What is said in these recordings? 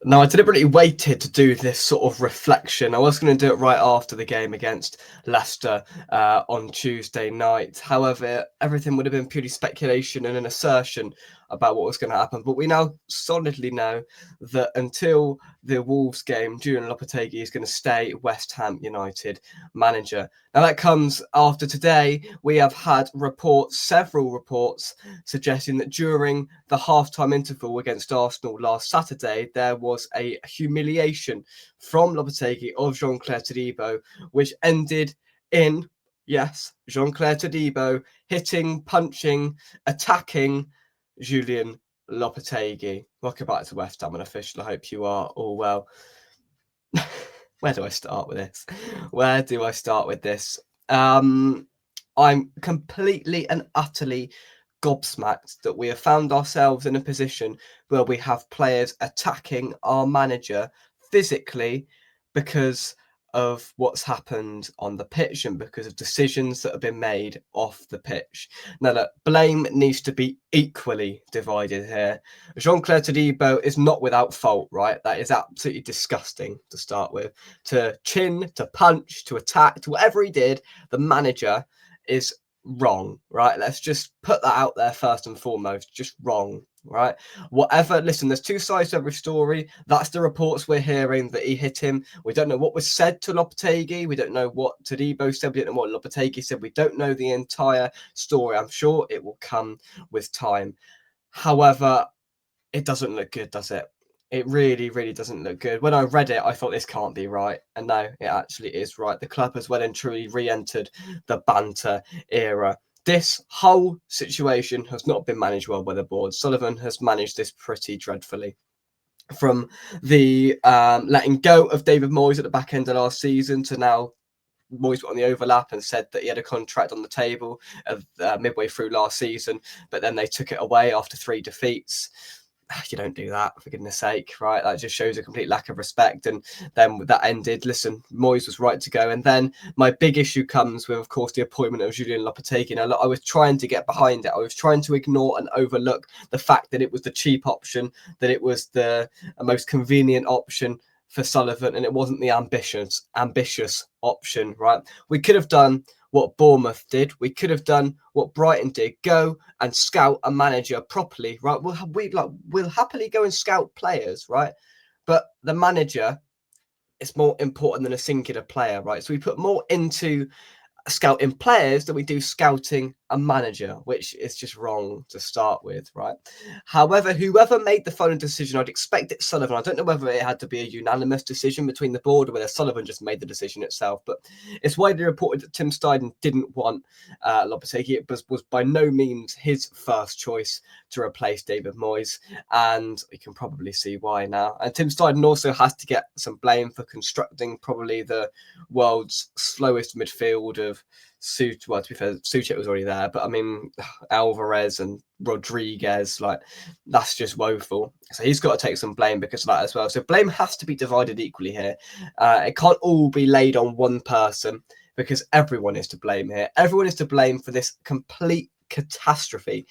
Now, I deliberately waited to do this sort of reflection. I was going to do it right after the game against Leicester on Tuesday night. However, everything would have been purely speculation and an assertion about what was going to happen. But we now solidly know that until the Wolves game, Julian Lopetegui is going to stay West Ham United manager. Now, that comes after today. We have had several reports, suggesting that during the halftime interval against Arsenal last Saturday, there was a humiliation from Lopetegui of Jean-Claire Todibo, which ended in, yes, Jean-Claire Todibo hitting, punching, attacking Julian Lopetegui. Welcome back to West Ham Unofficial. I hope you are all well. Where do I start with this? I'm completely and utterly gobsmacked that we have found ourselves in a position where we have players attacking our manager physically because of what's happened on the pitch and because of decisions that have been made off the pitch. Now, look, blame needs to be equally divided here. Jean-Claire Todibo is not without fault, right? That is absolutely disgusting to start with. To chin, to punch, to attack, to whatever he did, the manager is wrong, right? Let's just put that out there first and foremost. Just wrong, right? Whatever. Listen, there's two sides to every story. That's the reports we're hearing, that he hit him. We don't know what was said to Lopetegui. We don't know what Todibo said. We don't know what Lopetegui said. We don't know the entire story. I'm sure it will come with time. However, it doesn't look good, does it? It really, really doesn't look good. When I read it, I thought this can't be right. And no, it actually is right. The club has well and truly re-entered the banter era. This whole situation has not been managed well by the board. Sullivan has managed this pretty dreadfully. From the letting go of David Moyes at the back end of last season to now Moyes put on the overlap and said that he had a contract on the table midway through last season, but then they took it away after 3 defeats. You don't do that, for goodness sake, right? That just shows a complete lack of respect. And then that ended. Listen, Moyes was right to go. And then my big issue comes with, of course, the appointment of Julian Lopetegui. Now, I was trying to get behind it. I was trying to ignore and overlook the fact that it was the cheap option, that it was the most convenient option for Sullivan, and it wasn't the ambitious option, right? We could have done what Bournemouth did. We could have done what Brighton did. Go and scout a manager properly, right? We'll happily go and scout players, right? But the manager is more important than a singular player, right? So we put more into scouting players than we do scouting a manager, which is just wrong to start with, right? However, whoever made the final decision, I'd expect it Sullivan. I don't know whether it had to be a unanimous decision between the board or whether Sullivan just made the decision itself, but it's widely reported that Tim Steidten didn't want Lopetegui. It was by no means his first choice to replace David Moyes, and you can probably see why now. And Tim Steidten also has to get some blame for constructing probably the world's slowest midfield of well, to be fair, Suchet was already there, but I mean, Alvarez and Rodriguez, like, that's just woeful. So he's got to take some blame because of that as well. So blame has to be divided equally here. It can't all be laid on one person because everyone is to blame here. Everyone is to blame for this complete catastrophe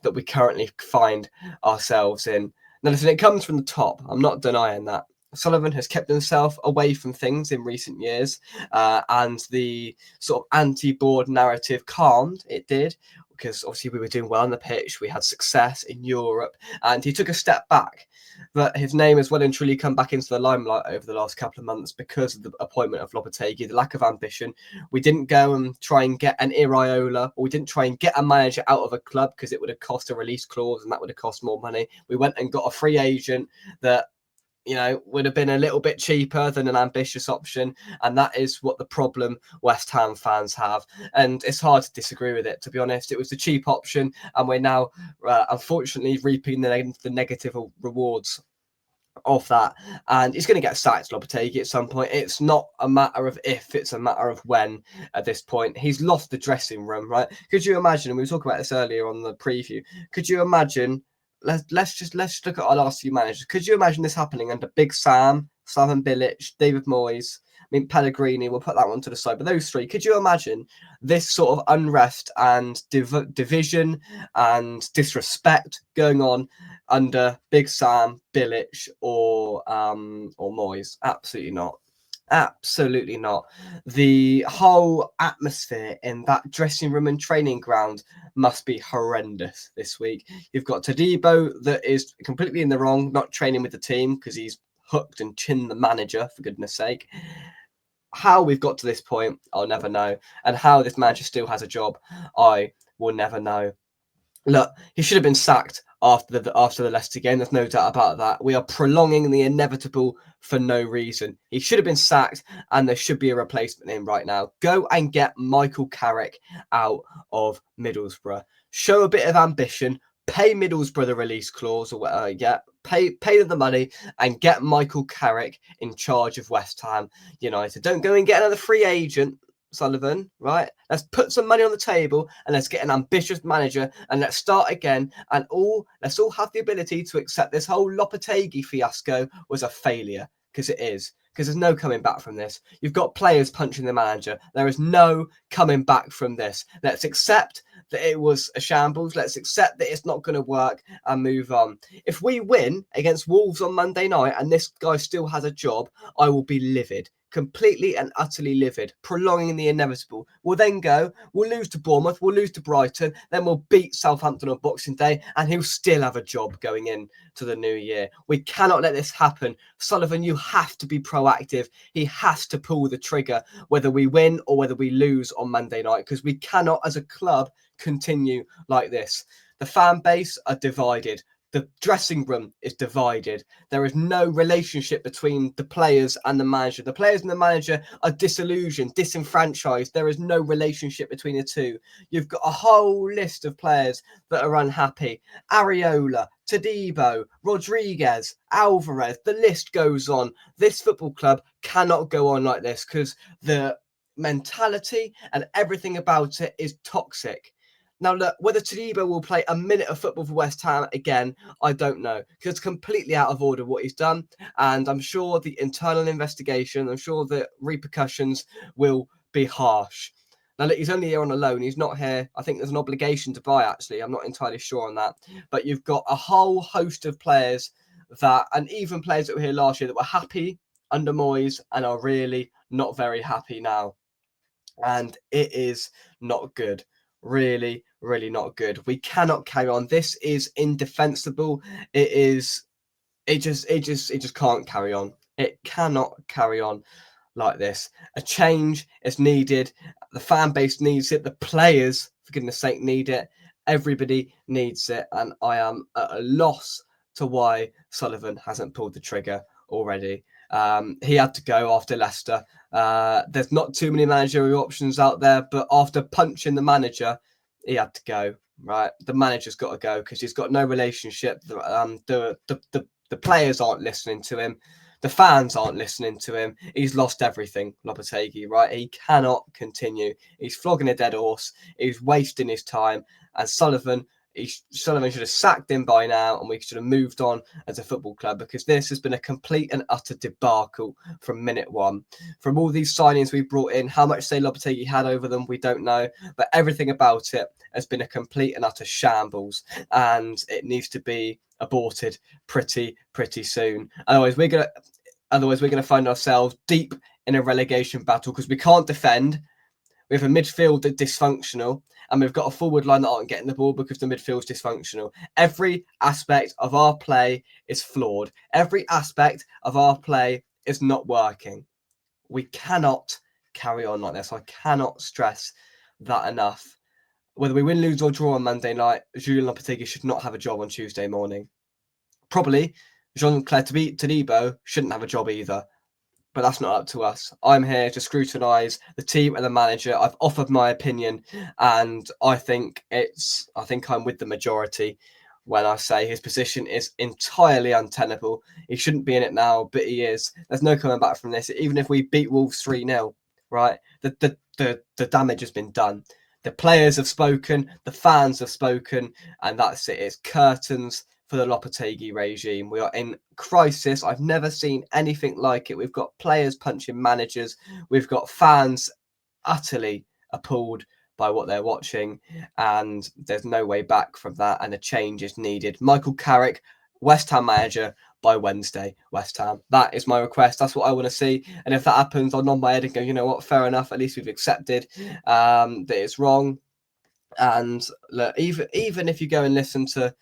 that we currently find ourselves in. Now, listen, it comes from the top. I'm not denying that. Sullivan has kept himself away from things in recent years, and the sort of anti-board narrative calmed. It did, because obviously we were doing well on the pitch. We had success in Europe, and he took a step back. But his name has well and truly come back into the limelight over the last couple of months because of the appointment of Lopetegui, the lack of ambition. We didn't go and try and get an Iraola, or we didn't try and get a manager out of a club because it would have cost a release clause and that would have cost more money. We went and got a free agent that, you know, would have been a little bit cheaper than an ambitious option. And that is what the problem West Ham fans have. And it's hard to disagree with it, to be honest. It was the cheap option, and we're now, unfortunately, reaping the negative rewards of that. And he's going to get sacked, Lopetegui, at some point. It's not a matter of if, it's a matter of when at this point. He's lost the dressing room, right? Could you imagine, and we were talking about this earlier on the preview, could you imagine, let's just look at our last few managers. Could you imagine this happening under Big Sam, Slaven Bilic, David Moyes, mean, Pellegrini, we'll put that one to the side. But those three, could you imagine this sort of unrest and division and disrespect going on under Big Sam, Bilic, or Moyes? Absolutely not. Absolutely not. The whole atmosphere in that dressing room and training ground must be horrendous this week. You've got Todibo that is completely in the wrong, not training with the team because he's hooked and chinned the manager, for goodness sake. How we've got to this point, I'll never know. And how this manager still has a job, I will never know. Look, he should have been sacked after the Leicester game. There's no doubt about that. We are prolonging the inevitable for no reason. He should have been sacked, and there should be a replacement in right now. Go and get Michael Carrick out of Middlesbrough. Show a bit of ambition. Pay Middlesbrough the release clause, or pay them the money, and get Michael Carrick in charge of West Ham United. Don't go and get another free agent, Sullivan, right? Let's put some money on the table and let's get an ambitious manager and let's start again, and let's all have the ability to accept this whole Lopetegui fiasco was a failure, because it is. Because there's no coming back from this. You've got players punching the manager. There is no coming back from this. Let's accept that it was a shambles. Let's accept that it's not going to work and move on. If we win against Wolves on Monday night and this guy still has a job, I will be livid. Completely and utterly livid, prolonging the inevitable. We'll then we'll lose to Bournemouth, we'll lose to Brighton, then we'll beat Southampton on Boxing Day, and he'll still have a job going in to the new year. We cannot let this happen. Sullivan, you have to be proactive. He has to pull the trigger, whether we win or whether we lose on Monday night, because we cannot, as a club, continue like this. The fan base are divided. The dressing room is divided. There is no relationship between the players and the manager. The players and the manager are disillusioned, disenfranchised. There is no relationship between the two. You've got a whole list of players that are unhappy. Areola, Todibo, Rodriguez, Alvarez, the list goes on. This football club cannot go on like this because the mentality and everything about it is toxic. Now, look, whether Todibo will play a minute of football for West Ham again, I don't know, because it's completely out of order what he's done. And I'm sure the internal investigation, I'm sure the repercussions will be harsh. Now, look, he's only here on a loan. He's not here. I think there's an obligation to buy, actually. I'm not entirely sure on that. But you've got a whole host of players and even players that were here last year that were happy under Moyes and are really not very happy now. And it is not good. Really, really not good. We cannot carry on. This is indefensible. It just can't carry on. It cannot carry on like this. A change is needed. The fan base needs it. The players, for goodness sake, need it. Everybody needs it. And I am at a loss to why Sullivan hasn't pulled the trigger already. He had to go after Leicester. There's not too many managerial options out there, but after punching the manager, he had to go. Right, the manager's got to go because he's got no relationship. The players aren't listening to him. The fans aren't listening to him. He's lost everything, Lopetegui, right? He cannot continue. He's flogging a dead horse. He's wasting his time. And Sullivan should have sacked him by now, and we should have moved on as a football club, because this has been a complete and utter debacle from minute one. From all these signings we brought in, how much say Lopetegui had over them, we don't know, but everything about it has been a complete and utter shambles, and it needs to be aborted pretty soon. Otherwise we're gonna find ourselves deep in a relegation battle, because we can't defend. We have a midfield that's dysfunctional, and we've got a forward line that aren't getting the ball because the midfield's dysfunctional. Every aspect of our play is flawed. Every aspect of our play is not working. We cannot carry on like this. I cannot stress that enough. Whether we win, lose, or draw on Monday night, Julian Lopetegui should not have a job on Tuesday morning. Probably Jean-Claude Todibo shouldn't have a job either. But that's not up to us. I'm here to scrutinise the team and the manager. I've offered my opinion, and I think I'm with the majority when I say his position is entirely untenable. He shouldn't be in it now, but he is. There's no coming back from this. Even if we beat Wolves 3-0, right? The damage has been done. The players have spoken, the fans have spoken, and that's it. It's curtains for the Lopetegui regime. We are in crisis. I've never seen anything like it. We've got players punching managers. We've got fans utterly appalled by what they're watching, and there's no way back from that, and a change is needed. Michael Carrick, West Ham manager by Wednesday, West Ham. That is my request. That's what I want to see. And if that happens, I'll nod my head and go, you know what, fair enough. At least we've accepted that it's wrong. And look, even if you go and listen to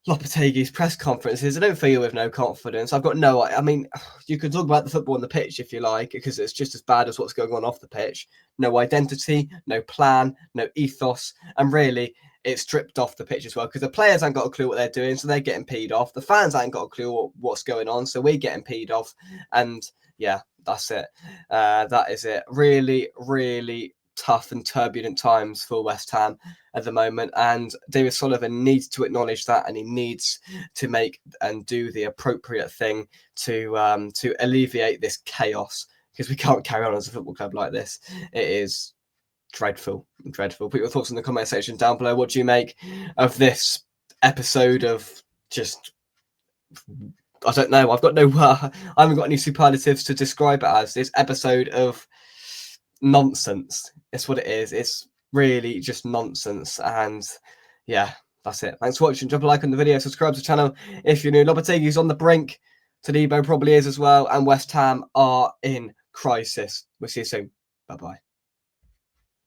Lopetegui's press conferences, I don't feel with no confidence. I've got no. I mean, you can talk about the football on the pitch if you like, because it's just as bad as what's going on off the pitch. No identity, no plan, no ethos, and really, it's stripped off the pitch as well. Because the players ain't got a clue what they're doing, so they're getting peed off. The fans ain't got a clue what's going on, so we're getting peed off. And yeah, that's it. That is it. Really, really tough and turbulent times for West Ham at the moment, and David Sullivan needs to acknowledge that, and he needs to make and do the appropriate thing to alleviate this chaos, because we can't carry on as a football club like this. It is dreadful. Put your thoughts in the comment section down below. What do you make of this episode of just, I don't know, I've got no I haven't got any superlatives to describe it as. This episode of nonsense. It's what it is. It's really just nonsense. And yeah, that's it. Thanks for watching. Drop a like on the video, subscribe to the channel if you're new. Lopetegui's on the brink. Todibo probably is as well, and West Ham are in crisis. We'll see you soon. Bye bye.